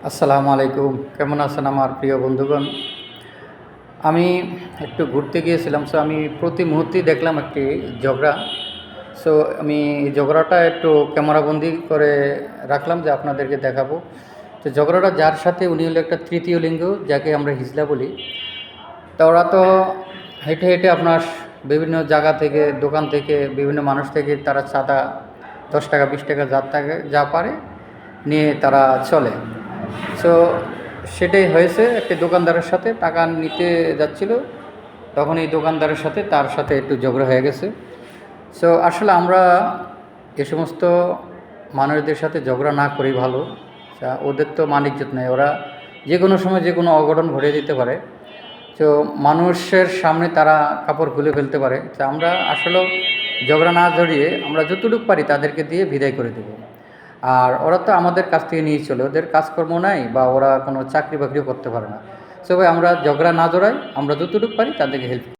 আসসালামু আলাইকুম। কেমন আছেন আমার প্রিয় বন্ধুগণ? আমি একটু ঘুরতে গিয়েছিলাম। আমি প্রতি মুহূর্তেই দেখলাম একটি ঝগড়া। আমি এই ঝগড়াটা একটু ক্যামেরাবন্দি করে রাখলাম যে আপনাদেরকে দেখাবো। তো ঝগড়াটা যার সাথে উনি হলো একটা তৃতীয় লিঙ্গ, যাকে আমরা হিজলা বলি। তা ওরা তো হেঁটে, হেঁটে আপনার বিভিন্ন জায়গা থেকে, দোকান থেকে, বিভিন্ন মানুষ থেকে তারা চাঁদা ৳১০, ৳২০ যার থাকে যা পারে নিয়ে তারা চলে। সো সেটাই হয়েছে, একটি দোকানদারের সাথে টাকা নিতে যাচ্ছিল, তখন এই দোকানদারের সাথে তার সাথে একটু ঝগড়া হয়ে গেছে। আসলে আমরা এ সমস্ত মানুষদের সাথে ঝগড়া না করেই ভালো। ওদের তো মান ইজ্জত নেই, ওরা যে কোনো সময় যে কোনো অঘটন ঘটিয়ে দিতে পারে। তো মানুষের সামনে তারা কাপড় খুলে ফেলতে পারে। আমরা আসলেও ঝগড়া না জড়িয়ে আমরা যতটুকু পারি তাদেরকে দিয়ে বিদায় করে দেব। আর ওরা তো আমাদের কাছ থেকে নিয়েই চলে, ওদের কাজকর্ম নাই বা ওরা কোনো চাকরি বাকরিও করতে পারে না। ভাই আমরা ঝগড়া না জড়াই, আমরা যতটুকু পারি তাদেরকে হেল্প